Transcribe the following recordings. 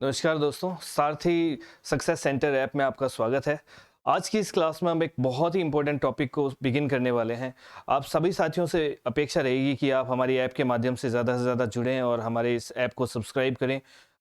नमस्कार दोस्तों, सारथी success centre app में आपका स्वागत है। आज की इस क्लास में हम एक बहुत ही इंपॉर्टेंट टॉपिक को बिगिन करने वाले हैं। आप सभी साथियों से अपेक्षा रहेगी कि आप हमारी ऐप के माध्यम से ज़्यादा जुड़ें और हमारे इस ऐप को सब्सक्राइब करें।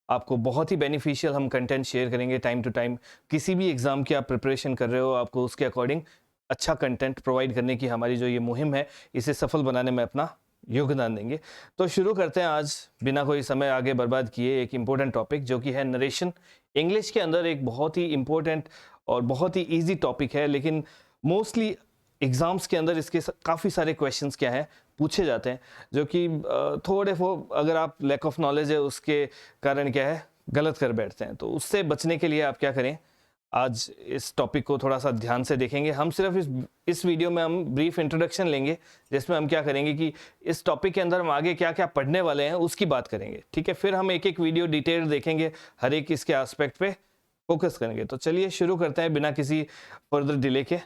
आपको बहुत ही बेनिफिशियल हम कंटेंट शेयर करेंगे टाइम टू टाइम। किसी भी एग्ज़ाम की आप प्रिपरेशन कर रहे हो, आपको उसके अकॉर्डिंग अच्छा कंटेंट प्रोवाइड करने की हमारी जो ये मुहिम है, इसे सफल बनाने में अपना योगदान देंगे। तो शुरू करते हैं आज बिना कोई समय आगे बर्बाद किए एक इम्पोर्टेंट टॉपिक जो कि है नरेशन। इंग्लिश के अंदर एक बहुत ही इम्पोर्टेंट और बहुत ही इजी टॉपिक है, लेकिन मोस्टली एग्जाम्स के अंदर इसके काफ़ी सारे क्वेश्चंस क्या है पूछे जाते हैं, जो कि थोड़े वो अगर आप लैक ऑफ नॉलेज है उसके कारण क्या है गलत कर बैठते हैं। तो उससे बचने के लिए आप क्या करें, आज इस टॉपिक को थोड़ा सा ध्यान से देखेंगे। हम सिर्फ इस वीडियो में हम ब्रीफ इंट्रोडक्शन लेंगे, जिसमें हम क्या करेंगे कि इस टॉपिक के अंदर हम आगे क्या क्या पढ़ने वाले हैं उसकी बात करेंगे, ठीक है। फिर हम एक एक वीडियो डिटेल देखेंगे, हर एक इसके एस्पेक्ट पे फोकस करेंगे। तो चलिए शुरू करते हैं बिना किसी फर्दर डिले के।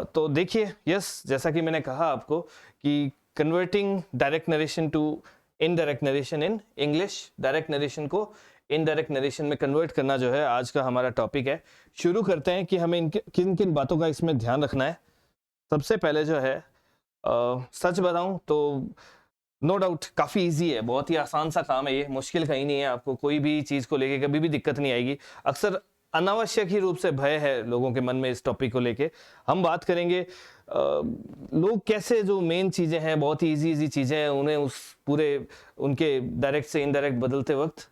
तो देखिए, यस, जैसा कि मैंने कहा आपको कि converting direct narration to indirect narration in English, direct narration को इनडायरेक्ट नरेशन में कन्वर्ट करना जो है आज का हमारा टॉपिक है। शुरू करते हैं कि हमें किन किन बातों का इसमें ध्यान रखना है। सबसे पहले जो है सच बताऊं तो नो डाउट काफ़ी इजी है, बहुत ही आसान सा काम है, ये मुश्किल कहीं नहीं है। आपको कोई भी चीज़ को लेके कभी भी दिक्कत नहीं आएगी। अक्सर अनावश्यक ही रूप से भय है लोगों के मन में इस टॉपिक को लेके। हम बात करेंगे लोग कैसे जो मेन चीज़ें हैं, बहुत ही इजी चीज़ें हैं, उन्हें उस पूरे उनके डायरेक्ट से इनडायरेक्ट बदलते वक्त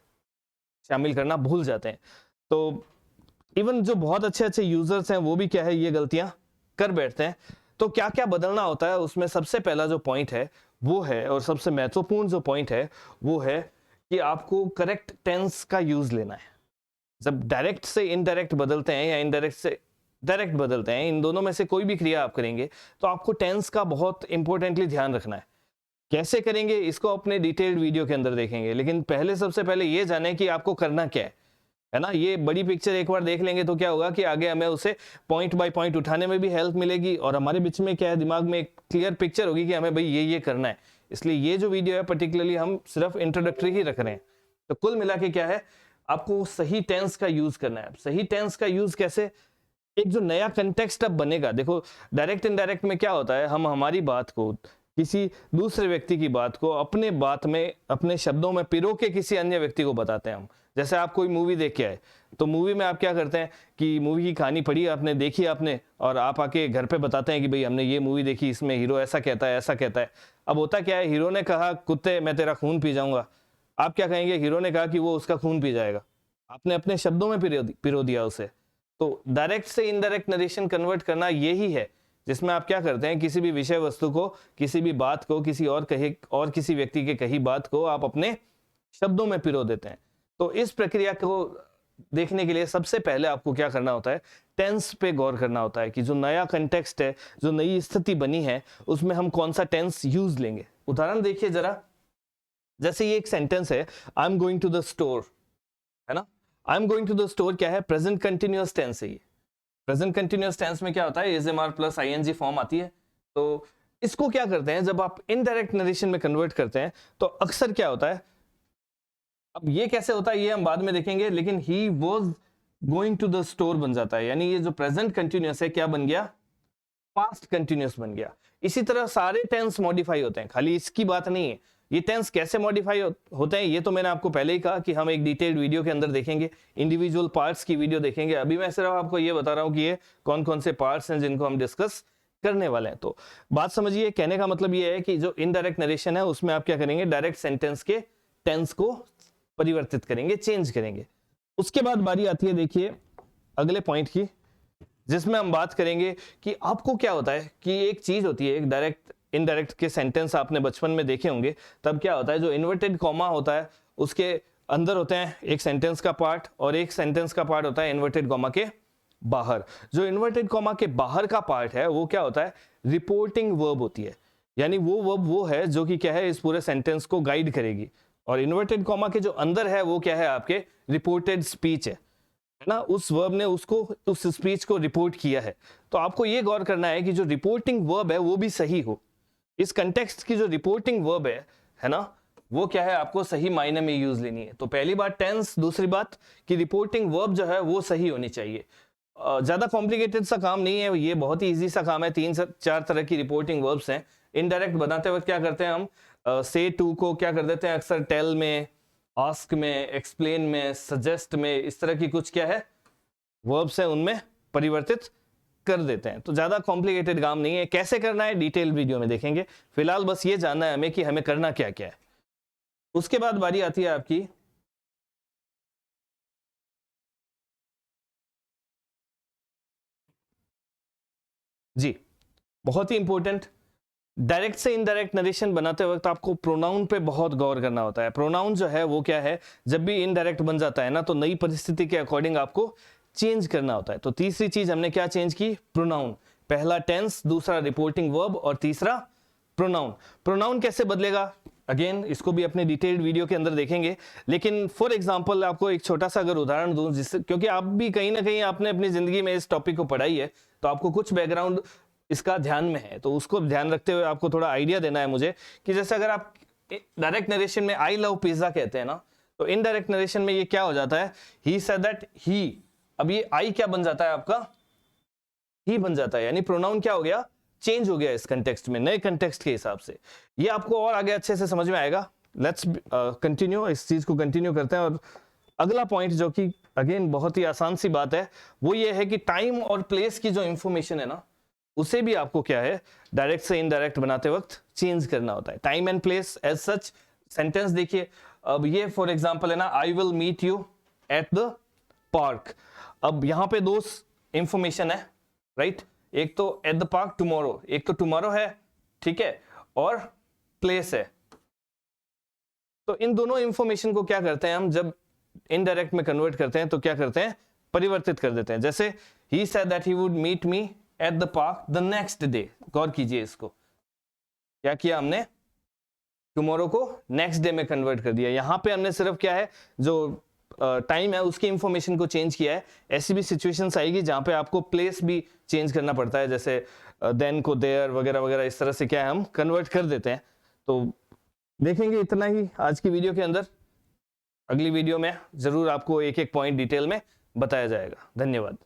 शामिल करना भूल जाते हैं। तो इवन जो बहुत अच्छे अच्छे यूजर्स हैं वो भी क्या है, ये गलतियां कर बैठते हैं। तो क्या क्या बदलना होता है उसमें सबसे पहला जो पॉइंट है वो है, और सबसे महत्वपूर्ण जो पॉइंट है वो है कि आपको करेक्ट टेंस का यूज लेना है। जब डायरेक्ट से इनडायरेक्ट बदलते हैं या इनडायरेक्ट से डायरेक्ट बदलते हैं, इन दोनों में से कोई भी क्रिया आप करेंगे तो आपको टेंस का बहुत इंपॉर्टेंटली ध्यान रखना है। कैसे करेंगे इसको अपने डिटेल्ड वीडियो के अंदर देखेंगे, लेकिन पहले सबसे पहले ये जाने कि आपको करना क्या है ना। ये बड़ी पिक्चर एक बार देख लेंगे तो क्या होगा कि आगे हमें उसे पॉइंट बाय पॉइंट उठाने में भी हेल्प मिलेगी, और हमारे बीच में क्या है, दिमाग में एक क्लियर पिक्चर होगी कि हमें भाई ये करना है। इसलिए ये जो वीडियो है पर्टिकुलरली हम सिर्फ इंट्रोडक्टरी ही रख रहे हैं। तो कुल मिला के क्या है, आपको सही टेंस का यूज करना है। सही टेंस का यूज कैसे, एक जो नया कंटेक्स्ट अब बनेगा। देखो, डायरेक्ट इनडायरेक्ट में क्या होता है, हम हमारी बात को, किसी दूसरे व्यक्ति की बात को अपने बात में, अपने शब्दों में पिरो के किसी अन्य व्यक्ति को बताते हैं हम। जैसे आप कोई मूवी देख के आए, तो मूवी में आप क्या करते हैं कि मूवी की कहानी पढ़ी आपने, देखी आपने, और आप आके घर पे बताते हैं कि भाई हमने ये मूवी देखी, इसमें हीरो ऐसा कहता है, ऐसा कहता है। अब होता क्या है, हीरो ने कहा कुत्ते मैं तेरा खून पी जाऊंगा, आप क्या कहेंगे, हीरो ने कहा कि वो उसका खून पी जाएगा। आपने अपने शब्दों में पिरो दिया उसे। तो डायरेक्ट से इनडायरेक्ट नरेशन कन्वर्ट करना यही है, जिसमें आप क्या करते हैं, किसी भी विषय वस्तु को, किसी भी बात को, किसी और किसी व्यक्ति के कही बात को आप अपने शब्दों में पिरो देते हैं। तो इस प्रक्रिया को देखने के लिए सबसे पहले आपको क्या करना होता है, टेंस पे गौर करना होता है कि जो नया कंटेक्स्ट है, जो नई स्थिति बनी है, उसमें हम कौन सा टेंस यूज लेंगे। उदाहरण देखिए जरा, जैसे ये एक सेंटेंस है, I am going to the store, है ना। I am going to the store क्या है, प्रेजेंट कंटिन्यूअस टेंस है ये। प्रेजेंट कंटिन्यूअस टेंस में क्या होता है, is am are plus ING form आती है। तो इसको क्या करते हैं, जब आप इनडायरेक्ट नरेशन में कन्वर्ट करते हैं तो अक्सर क्या होता है, अब ये कैसे होता है ये हम बाद में देखेंगे, लेकिन he was going to the store बन जाता है। यानी ये जो प्रेजेंट कंटिन्यूअस है क्या बन गया, पास्ट कंटिन्यूअस बन गया। इसी तरह सारे टेंस मॉडिफाई होते हैं, खाली इसकी बात नहीं है। ये टेंस कैसे मॉडिफाई होते हैं ये तो मैंने आपको पहले ही कहा कि हम एक डिटेल्ड वीडियो के अंदर देखेंगे, इंडिविजुअल पार्ट्स की वीडियो देखेंगे। अभी मैं सिर्फ आपको ये बता रहा हूं कि ये कौन कौन से पार्ट्स हैं जिनको हम डिस्कस करने वाले हैं। तो बात समझिए, कहने का मतलब ये है कि जो इनडायरेक्ट नरेशन है उसमें आप क्या करेंगे, डायरेक्ट सेंटेंस के टेंस को परिवर्तित करेंगे, चेंज करेंगे। उसके बाद बारी आती है देखिए अगले पॉइंट की, जिसमें हम बात करेंगे कि आपको क्या होता है कि एक चीज होती है, एक डायरेक्ट इनडायरेक्ट के सेंटेंस आपने बचपन में देखे होंगे। तब क्या होता है, जो इन्वर्टेड कॉमा होता है उसके अंदर होते हैं एक सेंटेंस का पार्ट, और एक सेंटेंस का पार्ट होता है इन्वर्टेड कॉमा के बाहर। जो इन्वर्टेड कॉमा के बाहर का पार्ट है वो क्या होता है, रिपोर्टिंग वर्ब होती है। यानी वो वर्ब वो है जो कि क्या है, इस पूरे सेंटेंस को गाइड करेगी। और इन्वर्टेड कॉमा के जो अंदर है वो क्या है, आपके रिपोर्टेड स्पीच है ना। उस वर्ब ने उसको, उस स्पीच को रिपोर्ट किया है। तो आपको ये गौर करना है कि जो रिपोर्टिंग वर्ब है वो भी सही हो। इस कंटेक्स्ट की जो रिपोर्टिंग वर्ब है ना, वो क्या है, आपको सही मायने में यूज लेनी है। तो पहली बात टेंस, दूसरी बात कि रिपोर्टिंग वर्ब जो है वो सही होनी चाहिए। ज्यादा कॉम्प्लिकेटेड सा काम नहीं है, ये बहुत ही इजी सा काम है। 3 से 4 तरह की रिपोर्टिंग वर्ब्स हैं। इनडायरेक्ट बनाते वक्त क्या करते हैं हम, से टू को क्या कर देते हैं अक्सर टेल में, आस्क में, एक्सप्लेन में, सजेस्ट में, इस तरह की कुछ क्या है वर्ब्स है उनमें परिवर्तित कर देते हैं। तो ज्यादा कॉम्प्लिकेटेड काम नहीं है। कैसे करना है डिटेल वीडियो में देखेंगे, फिलहाल बस ये जानना है हमें कि हमें करना क्या क्या है। उसके बाद बारी आती है आपकी जी, बहुत ही इंपॉर्टेंट, डायरेक्ट से इनडायरेक्ट नरेशन बनाते वक्त आपको प्रोनाउन पे बहुत गौर करना होता है। प्रोनाउन जो है वो क्या है, जब भी इनडायरेक्ट बन जाता है ना तो नई परिस्थिति के अकॉर्डिंग आपको चेंज करना होता है। तो तीसरी चीज हमने क्या चेंज की, प्रोनाउन। पहला टेंस, दूसरा रिपोर्टिंग वर्ब और तीसरा प्रोनाउन। प्रोनाउन कैसे बदलेगा, अगेन इसको भी अपने डिटेल्ड वीडियो के अंदर देखेंगे, लेकिन फॉर एग्जांपल आपको एक छोटा सा अगर उदाहरण दूं, जिससे क्योंकि आप भी कहीं ना कहीं आपने अपनी जिंदगी में इस टॉपिक को पढ़ाई है तो आपको कुछ बैकग्राउंड इसका ध्यान में है, तो उसको ध्यान रखते हुए आपको थोड़ा आइडिया देना है मुझे कि जैसे अगर आप डायरेक्ट नरेशन में आई लव पिज्जा कहते हैं ना, तो इनडायरेक्ट नरेशन में ये क्या हो जाता है, ही सेड दैट ही, अब ये आई क्या बन जाता है आपका, ही बन जाता है, यानी प्रोनाउन क्या हो गया, चेंज हो गया इस कंटेक्स्ट में, नए कंटेक्स्ट के हिसाब से। ये आपको और आगे अच्छे से समझ में आएगा। लेट्स कंटिन्यू, इस चीज को कंटिन्यू करते हैं। और अगला पॉइंट जो कि अगेन बहुत ही आसान सी बात है, वो ये है कि टाइम और प्लेस की जो इंफॉर्मेशन है ना, उसे भी आपको क्या है डायरेक्ट से इनडायरेक्ट बनाते वक्त चेंज करना होता है। Time and place as such, sentence देखिए, अब ये फॉर एग्जांपल है ना, I will meet you at the park. अब यहां पे दो इंफॉर्मेशन है, राइट, एक तो एट द पार्क टुमारो, एक तो टुमारो है, ठीक है, और प्लेस है। तो इन दोनों इंफॉर्मेशन को क्या करते हैं हम, जब इनडायरेक्ट में कन्वर्ट करते हैं तो क्या करते हैं, परिवर्तित कर देते हैं। जैसे ही said that he would meet me at the park the next day, गौर कीजिए इसको, क्या किया हमने, टुमारो को नेक्स्ट डे में कन्वर्ट कर दिया। यहां पे हमने सिर्फ क्या है, जो टाइम है उसकी इंफॉर्मेशन को चेंज किया है। ऐसी भी सिचुएशंस आएगी जहां पे आपको प्लेस भी चेंज करना पड़ता है, जैसे देन को देयर वगैरह वगैरह, इस तरह से क्या है हम कन्वर्ट कर देते हैं। तो देखेंगे इतना ही आज की वीडियो के अंदर। अगली वीडियो में जरूर आपको एक एक पॉइंट डिटेल में बताया जाएगा। धन्यवाद।